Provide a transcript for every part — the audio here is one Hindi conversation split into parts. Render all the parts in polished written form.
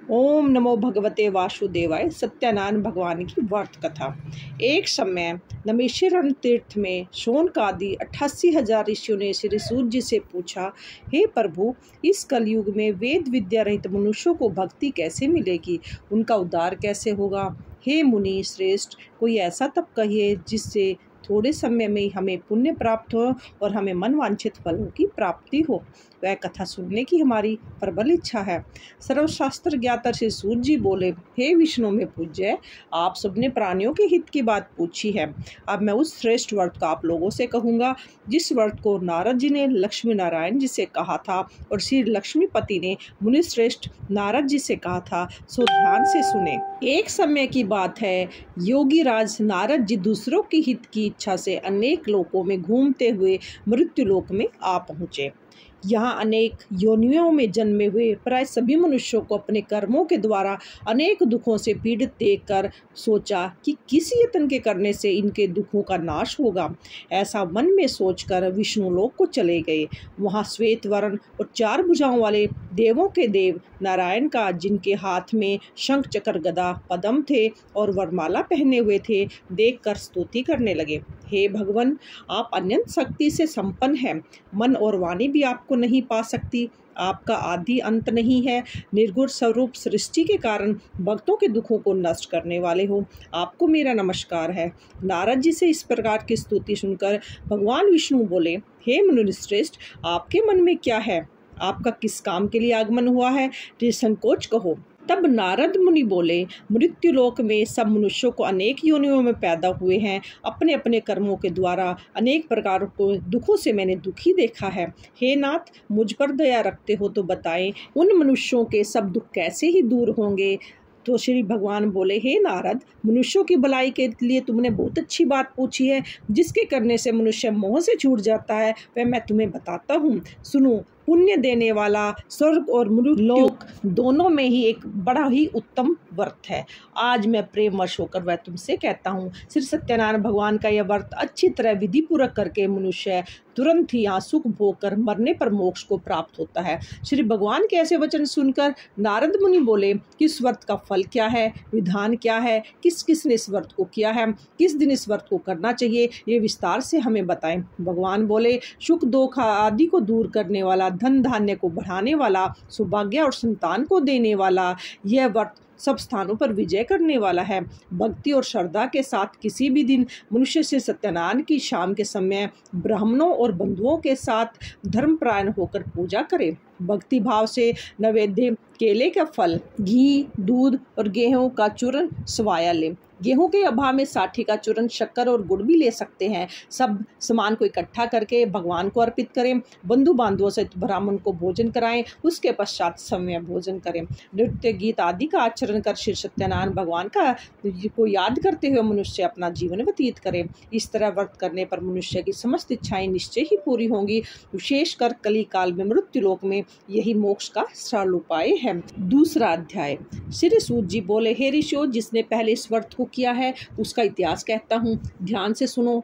ओम नमो भगवते वासुदेवाय। सत्यानारायण भगवान की व्रत कथा। एक समय नमेश्वरण तीर्थ में शौनकादि 88,000 ऋषियों ने श्री सूर्य जी से पूछा, हे प्रभु, इस कलयुग में वेद विद्या रहित मनुष्यों को भक्ति कैसे मिलेगी, उनका उद्धार कैसे होगा। हे मुनि श्रेष्ठ, कोई ऐसा तप कहिए जिससे थोड़े समय में हमें पुण्य प्राप्त हो और हमें मनवांछित फलों की प्राप्ति हो। वह कथा सुनने की हमारी प्रबल इच्छा है। सर्वशास्त्र ज्ञाता श्री सूर्य जी बोले, हे विष्णु में पूज्य, आप सबने प्राणियों के हित की बात पूछी है। अब मैं उस श्रेष्ठ व्रत का आप लोगों से कहूँगा जिस व्रत को नारद जी ने लक्ष्मी नारायण जी से कहा था और श्री लक्ष्मीपति ने मुनि श्रेष्ठ नारद जी से कहा था, सो ध्यान से सुने। एक समय की बात है, योगी राज नारद जी दूसरों के हित की इच्छा से अनेक लोकों में घूमते हुए मृत्यु लोक में आ पहुँचे। यहाँ अनेक योनियों में जन्मे हुए प्राय सभी मनुष्यों को अपने कर्मों के द्वारा अनेक दुखों से पीड़ित देखकर सोचा कि किसी यत्न के करने से इनके दुखों का नाश होगा। ऐसा मन में सोचकर विष्णु लोक को चले गए। वहाँ श्वेत वर्ण और 4 भुजाओं वाले देवों के देव नारायण का, जिनके हाथ में शंख चक्र गदा पद्म थे और वरमाला पहने हुए थे, देखकर स्तुति करने लगे। हे भगवान, आप अनंत शक्ति से संपन्न हैं, मन और वाणी भी आपको नहीं पा सकती। आपका आदि अंत नहीं है। निर्गुण स्वरूप सृष्टि के कारण भक्तों के दुखों को नष्ट करने वाले हो, आपको मेरा नमस्कार है। नारद जी से इस प्रकार की स्तुति सुनकर भगवान विष्णु बोले, हे मुनिश्रेष्ठ, आपके मन में क्या है, आपका किस काम के लिए आगमन हुआ है, निसंकोच कहो। तब नारद मुनि बोले, मृत्युलोक में सब मनुष्यों को अनेक योनियों में पैदा हुए हैं। अपने अपने कर्मों के द्वारा अनेक प्रकार को दुखों से मैंने दुखी देखा है। हे नाथ, मुझ पर दया रखते हो तो बताएं, उन मनुष्यों के सब दुख कैसे ही दूर होंगे। तो श्री भगवान बोले, हे नारद, मनुष्यों की भलाई के लिए तुमने बहुत अच्छी बात पूछी है। जिसके करने से मनुष्य मोह से छूट जाता है वह मैं तुम्हें बताता हूँ, सुनो। पुण्य देने वाला स्वर्ग और मृत्युलोक दोनों में ही एक बड़ा ही उत्तम व्रत है। आज मैं प्रेमवश होकर वह तुमसे कहता हूँ। श्री सत्यानारायण भगवान का यह व्रत अच्छी तरह विधि पूर्वक करके मनुष्य तुरंत ही यहाँ सुख भोग कर मरने पर मोक्ष को प्राप्त होता है। श्री भगवान के ऐसे वचन सुनकर नारद मुनि बोले कि इस व्रत का फल क्या है, विधान क्या है, किस किस ने इस व्रत को किया है, किस दिन इस व्रत को करना चाहिए, ये विस्तार से हमें बताएं। भगवान बोले, सुख दुख आदि को दूर करने वाला, धन धान्य को बढ़ाने वाला, सौभाग्य और संतान को देने वाला, यह व्रत सब स्थानों पर विजय करने वाला है। भक्ति और श्रद्धा के साथ किसी भी दिन मनुष्य से सत्यनारायण की शाम के समय ब्राह्मणों और बंधुओं के साथ धर्मपरायण होकर पूजा करे। भक्ति भाव से नैवेद्य केले का फल, घी, दूध और गेहूं का चूर्ण स्वाया ले। गेहूं के अभाव में साठी का चूर्ण, शक्कर और गुड़ भी ले सकते हैं। सब सामान को इकट्ठा करके भगवान को अर्पित करें। बंधु बांधवों से ब्राह्मण को भोजन कराएं। उसके पश्चात समय भोजन करें। नृत्य गीत आदि का आचरण कर श्री सत्यनारायण भगवान को याद करते हुए मनुष्य अपना जीवन व्यतीत करे। इस तरह व्रत करने पर मनुष्य की समस्त इच्छाएं निश्चय ही पूरी होंगी। विशेषकर कली काल में मृत्युलोक में यही मोक्ष का सरल उपाय है। दूसरा अध्याय। श्री सूत जी बोले, हे ऋषियों, जिसने पहले इस व्रत को किया है उसका इतिहास कहता हूँ, ध्यान से सुनो।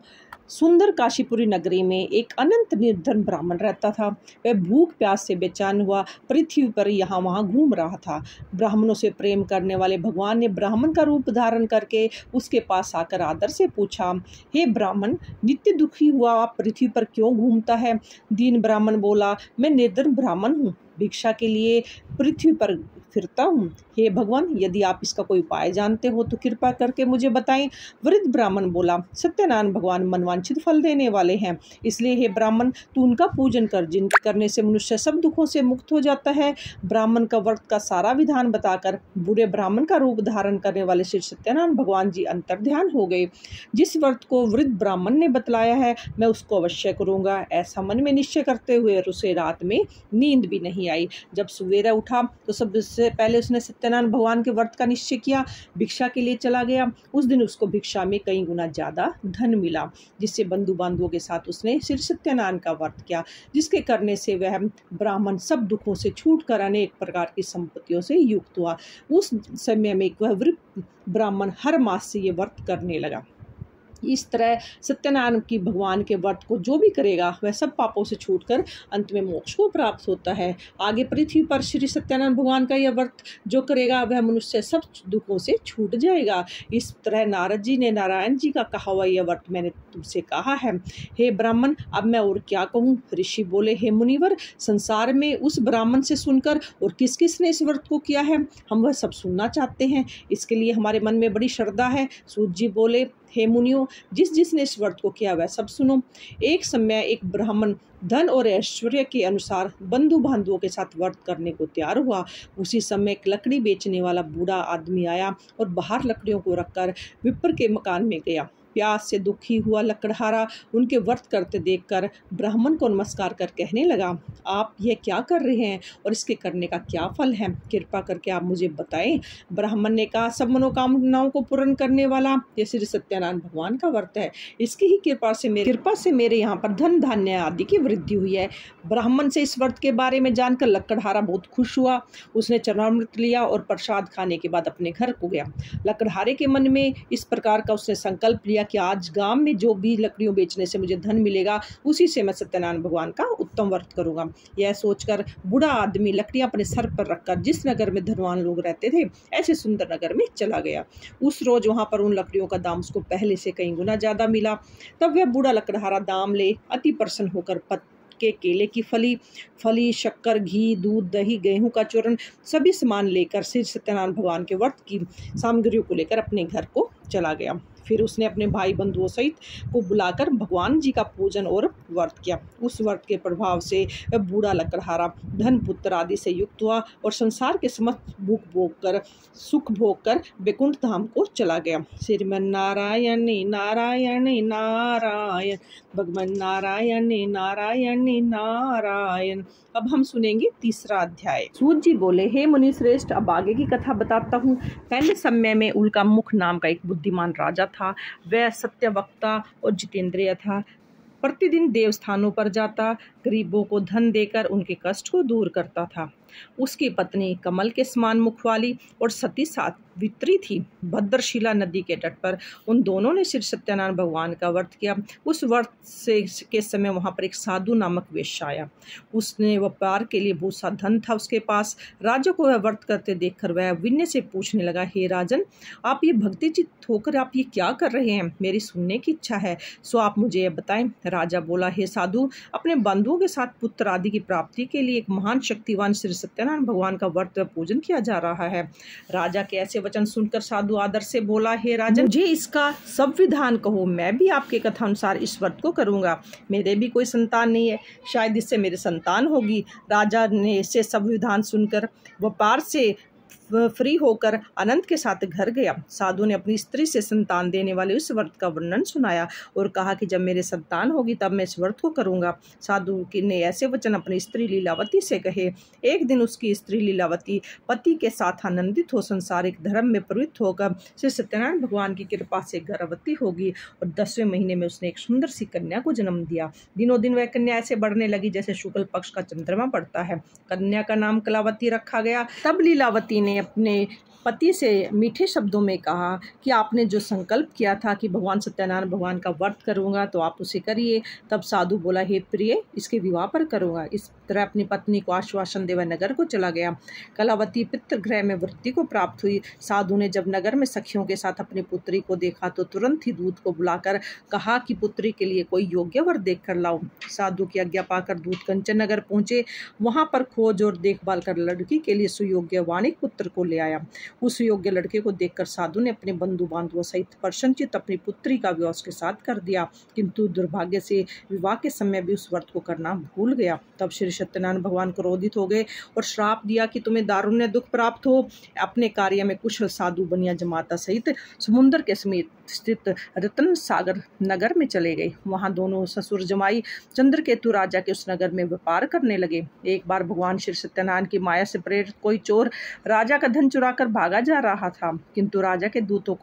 सुंदर काशीपुरी नगरी में एक अनंत निर्धन ब्राह्मण रहता था। वह भूख प्यास से बेचैन हुआ पृथ्वी पर यहाँ वहाँ घूम रहा था। ब्राह्मणों से प्रेम करने वाले भगवान ने ब्राह्मण का रूप धारण करके उसके पास आकर आदर से पूछा, हे ब्राह्मण, नित्य दुखी हुआ आप पृथ्वी पर क्यों घूमता है। दीन ब्राह्मण बोला, मैं निर्धन ब्राह्मण हूँ, भिक्षा के लिए पृथ्वी पर फिरता हूँ। हे भगवान, यदि आप इसका कोई उपाय जानते हो तो कृपा करके मुझे बताएं। वृद्ध ब्राह्मण बोला, सत्यनारायण भगवान मनवांछित फल देने वाले हैं, इसलिए हे ब्राह्मण, तू उनका पूजन कर, जिनके करने से मनुष्य सब दुखों से मुक्त हो जाता है। ब्राह्मण का व्रत का सारा विधान बताकर बुरे ब्राह्मण का रूप धारण करने वाले श्री सत्यनारायण भगवान जी अंतर्ध्यान हो गए। जिस व्रत को वृद्ध ब्राह्मण ने बतलाया है मैं उसको अवश्य करूँगा, ऐसा मन में निश्चय करते हुए उसे रात में नींद भी नहीं आई। जब सवेरा उठा तो सबसे पहले उसने सत्यनारायण भगवान के व्रत का निश्चय किया। भिक्षा के लिए चला गया। उस दिन उसको भिक्षा में कई गुना ज्यादा धन मिला, जिससे बंधु बांधवों के साथ उसने श्री सत्यनारायण का व्रत किया, जिसके करने से वह ब्राह्मण सब दुखों से छूटकर अनेक प्रकार की संपत्तियों से युक्त हुआ। उस समय में वह वृद्ध ब्राह्मण हर मास से ये व्रत करने लगा। इस तरह सत्यनारायण की भगवान के व्रत को जो भी करेगा वह सब पापों से छूटकर अंत में मोक्ष को प्राप्त होता है। आगे पृथ्वी पर श्री सत्यनारायण भगवान का यह व्रत जो करेगा वह मनुष्य सब दुखों से छूट जाएगा। इस तरह नारद जी ने नारायण जी का कहा हुआ यह व्रत मैंने तुमसे कहा है। हे ब्राह्मण, अब मैं और क्या कहूँ। ऋषि बोले, हे मुनिवर, संसार में उस ब्राह्मण से सुनकर और किस किस ने इस व्रत को किया है, हम वह सब सुनना चाहते हैं। इसके लिए हमारे मन में बड़ी श्रद्धा है। सूत जी बोले, हे मुनियों, जिसने इस व्रत को किया वह सब सुनो। एक समय एक ब्राह्मण धन और ऐश्वर्य के अनुसार बंधु बांधवों के साथ व्रत करने को तैयार हुआ। उसी समय एक लकड़ी बेचने वाला बूढ़ा आदमी आया और बाहर लकड़ियों को रखकर विप्र के मकान में गया। प्यास से दुखी हुआ लकड़हारा उनके व्रत करते देखकर ब्राह्मण को नमस्कार कर कहने लगा, आप यह क्या कर रहे हैं और इसके करने का क्या फल है, कृपा करके आप मुझे बताएं। ब्राह्मण ने कहा, सब मनोकामनाओं को पूर्ण करने वाला ये श्री सत्यनारायण भगवान का व्रत है। इसकी ही कृपा से मेरे यहाँ पर धन धान्य आदि की वृद्धि हुई है। ब्राह्मण से इस व्रत के बारे में जानकर लकड़हारा बहुत खुश हुआ। उसने चरणामृत लिया और प्रसाद खाने के बाद अपने घर को गया। लकड़हारे के मन में इस प्रकार का उसने संकल्प लिया कि आज गांव में जो भी लकड़ियों बेचने से मुझे धन मिलेगा उसी से मैं सत्यनारायण भगवान का उत्तम व्रत करूंगा। यह सोचकर बूढ़ा आदमी लकड़ियां अपने सर पर रखकर जिस नगर में धनवान लोग रहते थे ऐसे सुंदर नगर में चला गया। उस रोज वहां पर उन लकड़ियों का दाम उसको पहले से कई गुना ज्यादा मिला। तब वह बूढ़ा लकड़हारा दाम ले अति प्रसन्न होकर के केले की फली, शक्कर, घी, दूध, दही, गेहूं का चूर्ण सभी सामान लेकर श्री सत्यनारायण भगवान के व्रत की सामग्रियों को लेकर अपने घर को चला गया। फिर उसने अपने भाई बंधुओं सहित को बुलाकर भगवान जी का पूजन और व्रत किया। उस व्रत के प्रभाव से वह बूढ़ा लकड़हारा धन पुत्र आदि से युक्त हुआ और संसार के समस्त सुख भोग कर वैकुंठ धाम को चला गया। श्रीमन नारायण नारायण नारायण, भगवान नारायण नारायण नारायण। अब हम सुनेंगे तीसरा अध्याय। सूत जी बोले, हे मुनि श्रेष्ठ, अब आगे की कथा बताता हूँ। पहले समय में उल्का मुख नाम का एक बुद्धिमान राजा था। वह सत्यवक्ता और जितेंद्रिय था। प्रतिदिन देवस्थानों पर जाता, गरीबों को धन देकर उनके कष्ट को दूर करता था। उसकी पत्नी कमल के समान मुख वाली और सती सावित्री थी। भद्रशिला नदी के तट पर उन दोनों ने श्री सत्यनारायण भगवान का व्रत किया। उस व्रत के समय वहां पर एक साधु नामक वेश्या आया। उसने व्यापार के लिए बहुत सा धन था उसके पास। राजा को वह व्रत करते देखकर वह विनय से पूछने लगा, हे राजन, आप ये भक्ति चित्त होकर आप ये क्या कर रहे हैं? मेरी सुनने की इच्छा है, सो आप मुझे यह बताएं। राजा बोला, हे साधु, अपने बंधुओं के साथ पुत्र आदि की प्राप्ति के लिए एक महान शक्तिवान श्री सत्यनारायण भगवान का व्रत व पूजन किया जा रहा है। राजा के ऐसे वचन सुनकर साधु आदर से बोला, हे राजन, मुझे इसका सब विधान कहो, मैं भी आपके कथा अनुसार इस व्रत को करूंगा। मेरे भी कोई संतान नहीं है, शायद इससे मेरी संतान होगी। राजा ने इससे सब विधान सुनकर व्यापार से फ्री होकर अनंत के साथ घर गया। साधु ने अपनी स्त्री से संतान देने वाले उस व्रत का वर्णन सुनाया और कहा कि जब मेरे संतान होगी तब मैं इस व्रत को करूंगा। साधु ने ऐसे वचन अपनी स्त्री लीलावती से कहे। एक दिन उसकी स्त्री लीलावती पति के साथ आनंदित हो संसारिक धर्म में प्रवृत्त होकर श्री सत्यनारायण भगवान की कृपा से गर्भवती होगी और 10वें महीने में उसने एक सुंदर सी कन्या को जन्म दिया। दिनों दिन वह कन्या ऐसे बढ़ने लगी जैसे शुक्ल पक्ष का चंद्रमा बढ़ता है। कन्या का नाम कलावती रखा गया। तब लीलावती ने अपने पति से मीठे शब्दों में कहा कि आपने जो संकल्प किया था कि भगवान सत्यनारायण भगवान का व्रत करूंगा तो आप उसे करिए। तब साधु बोला, हे प्रिय, इसके विवाह पर करूंगा। इस तरह अपनी पत्नी को आश्वासन देकर नगर को चला गया। कलावती पितृगृह में वृत्ति को प्राप्त हुई। साधु ने जब नगर में सखियों के साथ अपनी पुत्री को देखा तो तुरंत ही दूत को बुलाकर कहा कि पुत्री के लिए कोई योग्य वर देख कर लाओ। साधु की आज्ञा पाकर दूत कंचन नगर पहुंचे। वहां पर खोज और देखभाल कर लड़की के लिए सुयोग्य वाणिक पुत्र को ले आया। उस योग्य लड़के को देखकर साधु ने अपने बंधु बांधवों सहित प्रसन्नचित्त अपनी पुत्री का विवाह उसके साथ कर दिया, किंतु दुर्भाग्य से विवाह के समय भी उस व्रत को करना भूल गया। तब श्री सत्यनारायण भगवान क्रोधित हो गए और श्राप दिया कि तुम्हें दारुण्य दुख प्राप्त हो। अपने कार्य में कुशल साधु बनिया जमाता सहित समुद्र के समीप स्थित रत्न सागर नगर में चले गए। वहां दोनों ससुर जमाई चंद्रकेतु राजा के उस नगर में व्यापार करने लगे। एक बार भगवान श्री सत्यनारायण की माया से प्रेरित कोई चोर राजा का धन चुराकर भागा जा रहा था, किंतु राजा के दूतों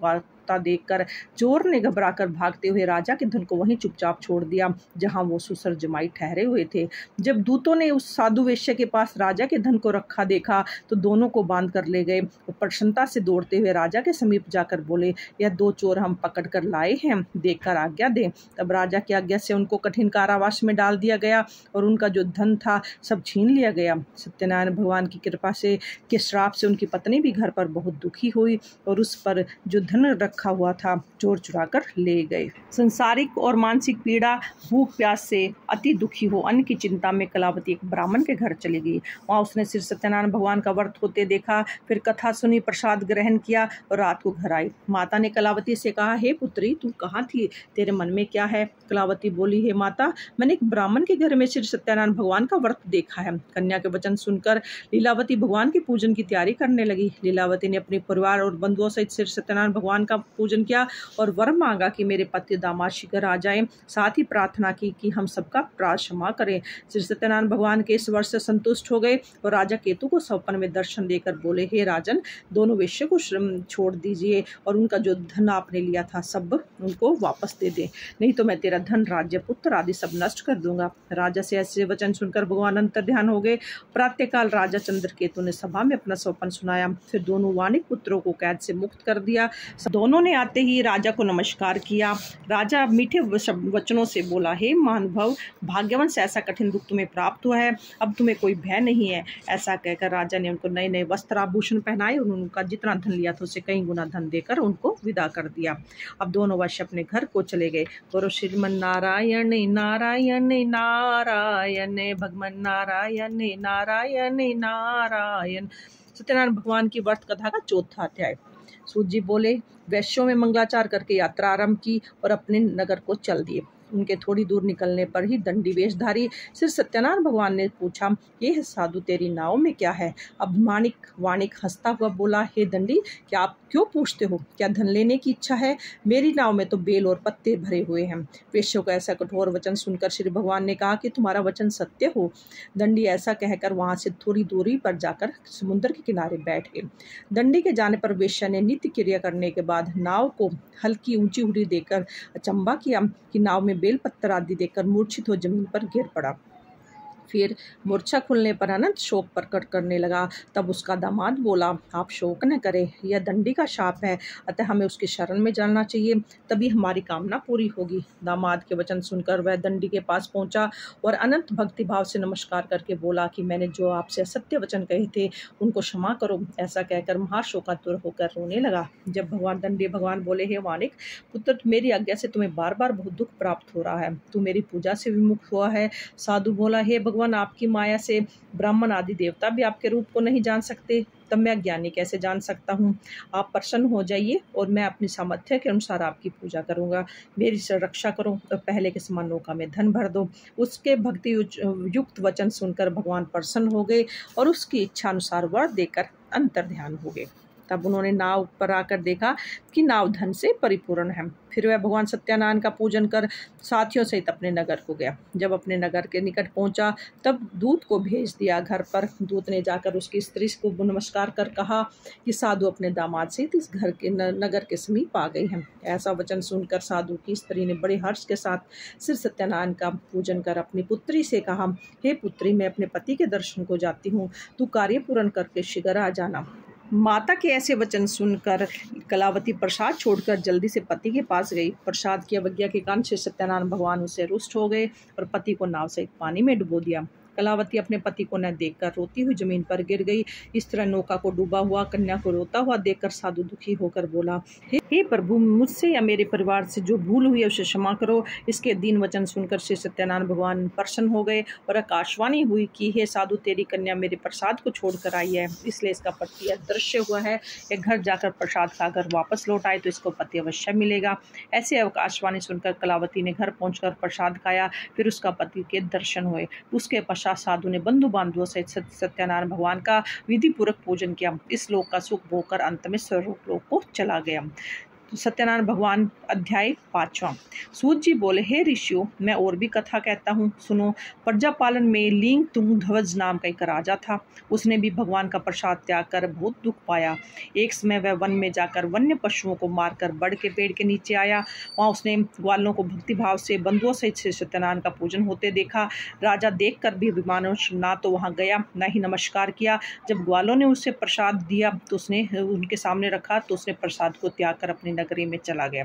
होता देखकर चोर ने घबराकर भागते हुए राजा के धन को वहीं चुपचाप छोड़ दिया जहां वो सुसर जमाई ठहरे हुए थे। जब दूतों ने उस साधु वेश्या के पास राजा के धन को रखा देखा तो दोनों को बांध कर ले गए। वो प्रसन्नता से दौड़ते हुए राजा के समीप जाकर बोले, यह 2 चोर हम पकड़ कर लाए हैं, देखकर आज्ञा दें। तब राजा की आज्ञा से उनको कठिन कारावास में डाल दिया गया और उनका जो धन था सब छीन लिया गया। सत्यनारायण भगवान की कृपा से के श्राप से उनकी पत्नी भी घर पर बहुत दुखी हुई और उस पर जो धन रखा हुआ था चोर चुरा कर ले गए। संसारिक और मानसिक पीड़ा, भूख प्यास से अति दुखी हो अन्न की चिंता में कलावती एक ब्राह्मण के घर चली गई। वहां उसने श्री सत्यनारायण भगवान का व्रत होते देखा, फिर कथा सुनी, प्रसाद ग्रहण किया और रात को घर आई। माता ने कलावती से कहा, हे पुत्री, तू कहाँ थी? तेरे मन में क्या है? कलावती बोली, हे माता, मैंने एक ब्राह्मण के घर में श्री सत्यनारायण भगवान का व्रत देखा है। कन्या के वचन सुनकर लीलावती भगवान के पूजन की तैयारी करने लगी। लीलावती ने अपने परिवार और बंधुओं सहित श्री सत्यनारायण भगवान का पूजन किया और वर मांगा कि मेरे पति दामाद शीघ्र आ जाएं। साथ ही प्रार्थना की कि हम सबका अपराध क्षमा करें। श्री सत्यनारायण भगवान के इस वर से संतुष्ट हो गए और राजा केतु को स्वप्न में दर्शन देकर बोले, हे राजन, दोनों वेश्या को छोड़ दीजिए और उनका जो धन आपने लिया था सब उनको वापस दे दे, नहीं तो मैं तेरा धन, राज्य, पुत्र आदि सब नष्ट कर दूंगा। राजा से ऐसे वचन सुनकर भगवान अंतर्ध्यान हो गए। प्रातःकाल राजा चंद्रकेतु ने सभा में अपना स्वप्न सुनाया। फिर दोनों वाणिक पुत्रों को कैद से मुक्त कर दिया। दोनों ने आते ही राजा को नमस्कार किया। राजा मीठे वचनों से बोला, हे महानुभाव, भाग्यवंश, ऐसा कठिन दुख तुम्हें प्राप्त हुआ है, अब तुम्हें कोई भय नहीं है। ऐसा कहकर राजा ने उनको नए नए वस्त्र आभूषण पहनाए और उनका जितना धन लिया था उससे कई गुना धन देकर उनको विदा कर दिया। अब दोनों वर्ष अपने घर को चले गए। बोलो श्रीमन नारायण नारायण नारायण, भगवान नारायण नारायण नारायण। सत्यनारायण भगवान की व्रत कथा का 4था अध्याय। सूत जी बोले, वैश्यों में मंगलाचार करके यात्रा आरंभ की और अपने नगर को चल दिए। उनके थोड़ी दूर निकलने पर ही दंडी वेशधारी श्री सत्यनारायण भगवान ने पूछा, ये साधु, तेरी नाव में क्या है? अब वाणिक हंसता हुआ बोला, हे दंडी, क्या आप क्यों पूछते हो? क्या धन लेने की इच्छा है? मेरी नाव में तो बेल और पत्ते भरे हुए हैं। वेश्यों का ऐसा कठोर वचन सुनकर श्री भगवान ने कहा कि तुम्हारा वचन सत्य हो। दंडी ऐसा कहकर वहां से थोड़ी दूरी पर जाकर समुद्र के किनारे बैठ गए। दंडी के जाने पर वेश्या ने नित्य क्रिया करने के बाद नाव को हल्की ऊंची हुडी देकर अचंबा किया कि नाव में बेल पत्थर आदि देखकर मूर्छित हो जमीन पर गिर पड़ा। फिर मूर्छा खुलने पर अनंत शोक प्रकट करने लगा। तब उसका दामाद बोला, आप शोक न करें, यह दंडी का शाप है, अतः हमें उसकी शरण में जाना चाहिए, तभी हमारी कामना पूरी होगी। दामाद के वचन सुनकर वह दंडी के पास पहुंचा और अनंत भक्तिभाव से नमस्कार करके बोला कि मैंने जो आपसे असत्य वचन कहे थे उनको क्षमा करो। ऐसा कहकर महाशोकातुर होकर रोने लगा। जब दंडी भगवान बोले, हे वाणिक पुत्र, मेरी आज्ञा से तुम्हें बार बार बहुत दुख प्राप्त हो रहा है, तू मेरी पूजा से विमुख हुआ है। साधु बोला, हे भगवान, आपकी माया से ब्राह्मण आदि देवता भी आपके रूप को नहीं जान सकते, तब मैं ज्ञानी कैसे जान सकता हूँ? आप प्रसन्न हो जाइए और मैं अपनी सामर्थ्य के अनुसार आपकी पूजा करूंगा। मेरी रक्षा करो और पहले के समान नौका में धन भर दो। उसके भक्ति युक्त वचन सुनकर भगवान प्रसन्न हो गए और उसकी इच्छा अनुसार वर देकर अंतर्ध्यान हो गए। तब उन्होंने नाव पर आकर देखा कि नाव धन से परिपूर्ण है। फिर वह भगवान सत्यनारायण का पूजन कर साथियों सहित अपने नगर को गया। जब अपने नगर के निकट पहुंचा तब दूत को भेज दिया घर पर। दूत ने जाकर उसकी स्त्री को नमस्कार कर कहा कि साधु अपने दामाद सहित इस घर के नगर के समीप आ गई हैं। ऐसा वचन सुनकर साधु की स्त्री ने बड़े हर्ष के साथ श्री सत्यनारायण का पूजन कर अपनी पुत्री से कहा, हे पुत्री, मैं अपने पति के दर्शन को जाती हूँ, तू कार्य पूर्ण करके शीघ्र आ जाना। माता के ऐसे वचन सुनकर कलावती प्रसाद छोड़कर जल्दी से पति के पास गई। प्रसाद की अवज्ञा के कारण श्री सत्यनारायण भगवान उसे रुष्ट हो गए और पति को नाव सहित पानी में डुबो दिया। कलावती अपने पति को न देखकर रोती हुई जमीन पर गिर गई। इस तरह नौका को डूबा हुआ कन्या को रोता हुआ देखकर साधु दुखी होकर बोला, हे प्रभु, मुझसे या मेरे परिवार से जो भूल हुई है उसे क्षमा करो। इसके दीन वचन सुनकर श्री सत्यनारायण भगवान प्रसन्न हो गए और आकाशवाणी हुई कि हे साधु, तेरी कन्या मेरे प्रसाद को छोड़कर आई है, इसलिए इसका पति अदृश्य हुआ है। यह घर जाकर प्रसाद खाकर वापस लौट आए तो इसको पति अवश्य मिलेगा। ऐसे आकाशवाणी सुनकर कलावती ने घर पहुंचकर प्रसाद खाया। फिर उसका पति के दर्शन हुए। उसके पश्चात साधु ने बंधु बांधवों सहित सत्यनारायण भगवान का विधि पूर्वक पूजन किया। इस लोक का सुख भोगकर अंत में स्वर्ग लोक को चला गया। तो सत्यनारायण भगवान अध्याय 5वां। सूत जी बोले, हे ऋषियों, मैं और भी कथा कहता हूँ, सुनो। प्रजापालन में लींग तुंग ध्वज नाम का एक राजा था। उसने भी भगवान का प्रसाद त्याग कर बहुत दुख पाया। एक समय वह वन में जाकर वन्य पशुओं को मारकर बड़ के पेड़ के नीचे आया। वहाँ उसने ग्वालों को भक्तिभाव से बंधुओं सहित सत्यनारायण का पूजन होते देखा। राजा देखकर भी अभिमानवश ना तो वहाँ गया, न ही नमस्कार किया। जब ग्वालों ने उसे प्रसाद दिया तो उसने उनके सामने रखा, तो उसने प्रसाद को त्याग कर अपनी नगरी में चला गया।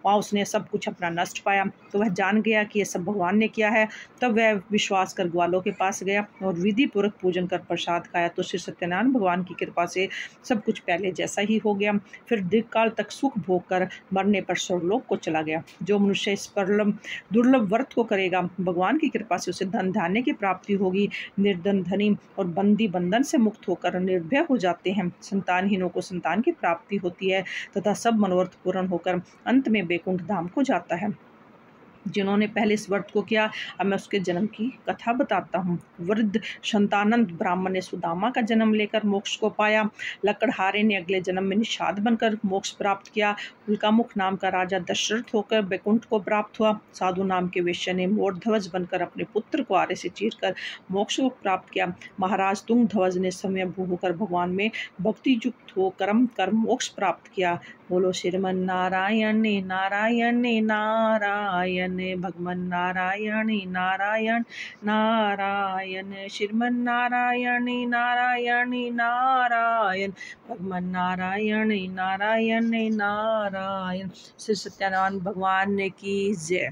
वहाँ उसने सब कुछ अपना नष्ट पाया, तो वह जान गया कि यह सब भगवान ने किया है। तब वह विश्वास कर ग्वालों के पास गया और विधि पूर्वक पूजन कर प्रसाद खाया, तो श्री सत्यनारायण भगवान की कृपा से सब कुछ पहले जैसा ही हो गया। फिर दीर्घकाल तक सुख भोग कर मरने पर स्वर्गलोक को चला गया। जो मनुष्य इस दुर्लभ व्रत को करेगा, भगवान की कृपा से उसे धन धान्य की प्राप्ति होगी। निर्धन धनी और बंदी बंधन से मुक्त होकर निर्भय हो जाते हैं। संतानहीनों को संतान की प्राप्ति होती है तथा सब मनोरथ पूर्ण होकर अंत में बैकुंठ धाम को जाता है। जिन्होंने पहले इस व्रत को किया, अब मैं उसके जन्म की कथा बताता हूँ। वृद्ध शंतानंद ब्राह्मण ने सुदामा का जन्म लेकर मोक्ष को पाया। लकड़हारे ने अगले जन्म में निषाद बनकर मोक्ष प्राप्त किया। उल्कामुख नाम का राजा दशरथ होकर बैकुंठ को प्राप्त हुआ। साधु नाम के वेश्या ने मोरध्वज बनकर अपने पुत्र को आरे से चीरकर मोक्ष को प्राप्त किया। महाराज तुंगध्वज ने स्वयंभू होकर भगवान में भक्ति युक्त हो कर्म कर मोक्ष प्राप्त किया। बोलो श्रीमन नारायण नारायण नारायण, भगवान नारायण नारायण नारायण, श्रीमन नारायण नारायण नारायण, भगवान नारायण नारायण नारायण। श्री सत्यनारायण भगवान की जय।